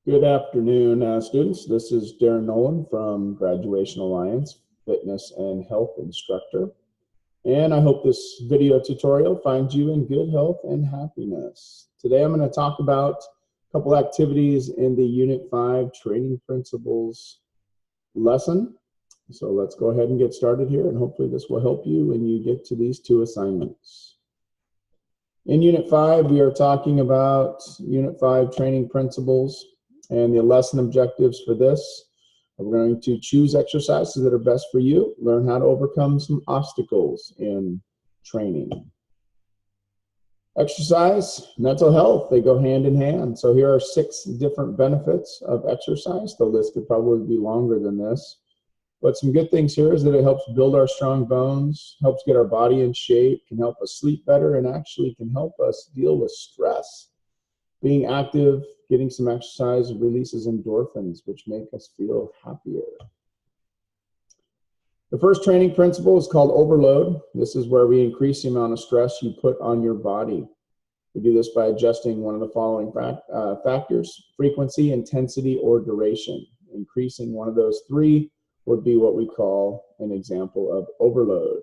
Good afternoon, students. This is Darren Nolan from Graduation Alliance, fitness and health instructor. And I hope this video tutorial finds you in good health and happiness. Today I'm going to talk about a couple activities in the Unit 5 Training Principles lesson. So let's go ahead and get started here, and hopefully this will help you when you get to these two assignments. In Unit 5, we are talking about Unit 5 Training Principles. And the lesson objectives for this, we're going to choose exercises that are best for you, learn how to overcome some obstacles in training. Exercise, mental health, they go hand in hand. So here are 6 different benefits of exercise. The list could probably be longer than this. But some good things here is that it helps build our strong bones, helps get our body in shape, can help us sleep better, and actually can help us deal with stress. Being active, getting some exercise releases endorphins, which make us feel happier. The first training principle is called overload. This is where we increase the amount of stress you put on your body. We do this by adjusting one of the following factors: frequency, intensity, or duration. Increasing one of those 3 would be what we call an example of overload.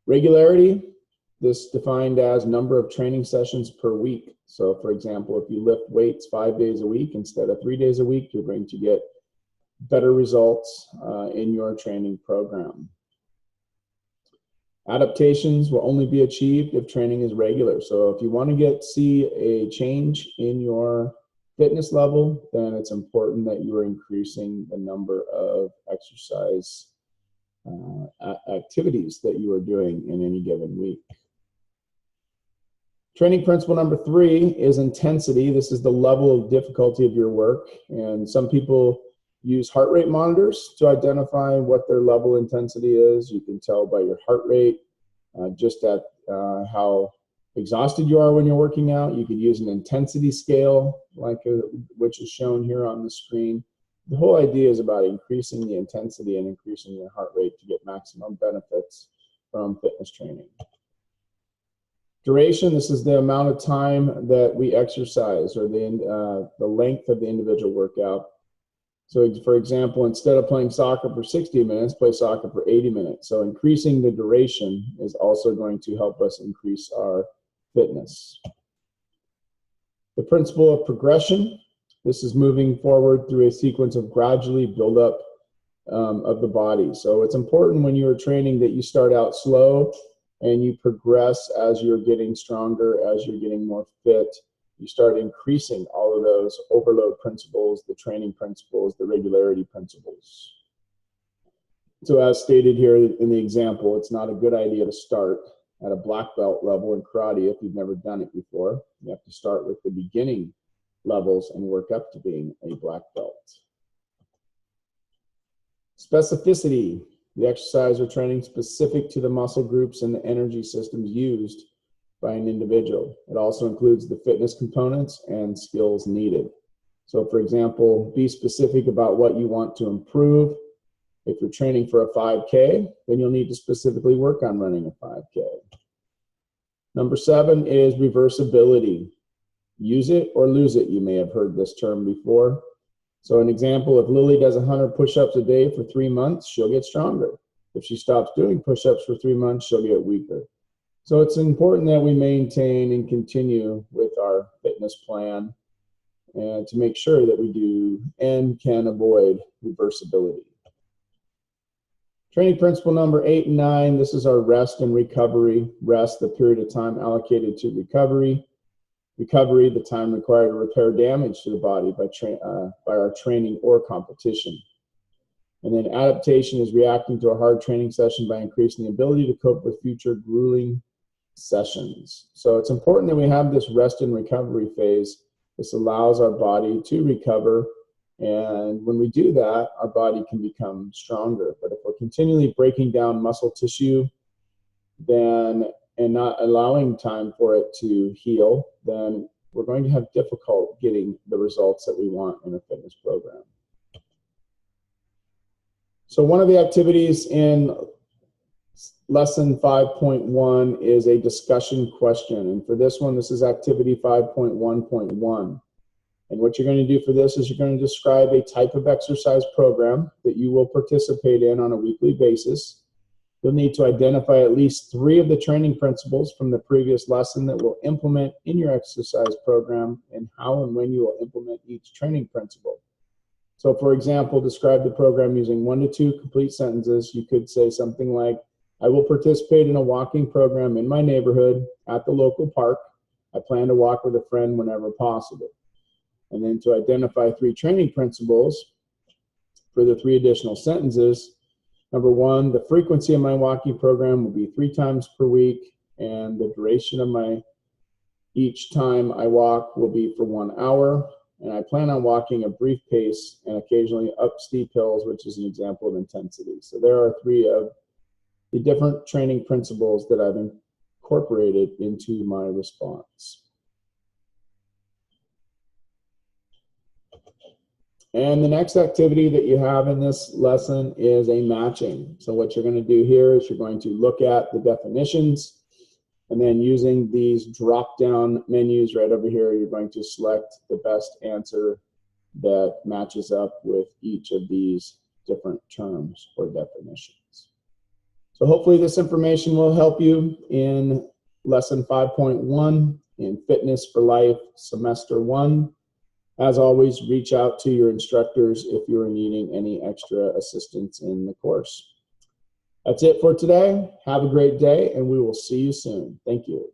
Regularity. This defined as number of training sessions per week. So for example, if you lift weights 5 days a week instead of 3 days a week, you're going to get better results in your training program. Adaptations will only be achieved if training is regular. So if you want to see a change in your fitness level, then it's important that you are increasing the number of exercise activities that you are doing in any given week. Training principle number 3 is intensity. This is the level of difficulty of your work. And some people use heart rate monitors to identify what their level of intensity is. You can tell by your heart rate, just at how exhausted you are when you're working out. You could use an intensity scale, which is shown here on the screen. The whole idea is about increasing the intensity and increasing your heart rate to get maximum benefits from fitness training. Duration, this is the amount of time that we exercise, or the length of the individual workout. So for example, instead of playing soccer for 60 minutes, play soccer for 80 minutes. So increasing the duration is also going to help us increase our fitness. The principle of progression, this is moving forward through a sequence of gradually build up of the body. So it's important when you're training that you start out slow and you progress as you're getting stronger, as you're getting more fit. You start increasing all of those overload principles, the training principles, the regularity principles. So as stated here in the example, it's not a good idea to start at a black belt level in karate if you've never done it before. You have to start with the beginning levels and work up to being a black belt. Specificity. The exercise or training specific to the muscle groups and the energy systems used by an individual. It also includes the fitness components and skills needed. So for example, be specific about what you want to improve. If you're training for a 5K, then you'll need to specifically work on running a 5K. Number 7 is reversibility. Use it or lose it. You may have heard this term before. So an example, if Lily does 100 push-ups a day for 3 months, she'll get stronger. If she stops doing push-ups for 3 months, she'll get weaker. So it's important that we maintain and continue with our fitness plan and to make sure that we do and can avoid reversibility. Training principle number 8 and 9, this is our rest and recovery. Rest, the period of time allocated to recovery. Recovery, the time required to repair damage to the body by our training or competition. And then adaptation is reacting to a hard training session by increasing the ability to cope with future grueling sessions. So it's important that we have this rest and recovery phase. This allows our body to recover. And when we do that, our body can become stronger. But if we're continually breaking down muscle tissue, and not allowing time for it to heal, then we're going to have difficulty getting the results that we want in a fitness program. So one of the activities in lesson 5.1 is a discussion question. And for this one, this is activity 5.1.1. And what you're going to do for this is you're going to describe a type of exercise program that you will participate in on a weekly basis. You'll need to identify at least 3 of the training principles from the previous lesson that will implement in your exercise program, and how and when you will implement each training principle. So for example, describe the program using 1 to 2 complete sentences. You could say something like, I will participate in a walking program in my neighborhood at the local park. I plan to walk with a friend whenever possible. And then to identify 3 training principles for the 3 additional sentences. Number 1, the frequency of my walking program will be 3 times per week, and the duration of each time I walk will be for 1 hour. And I plan on walking a brief pace and occasionally up steep hills, which is an example of intensity. So there are 3 of the different training principles that I've incorporated into my response. And the next activity that you have in this lesson is a matching. So what you're going to do here is you're going to look at the definitions, and then using these drop-down menus right over here, you're going to select the best answer that matches up with each of these different terms or definitions. So hopefully this information will help you in lesson 5.1 in Fitness for Life Semester 1. As always, reach out to your instructors if you are needing any extra assistance in the course. That's it for today. Have a great day, and we will see you soon. Thank you.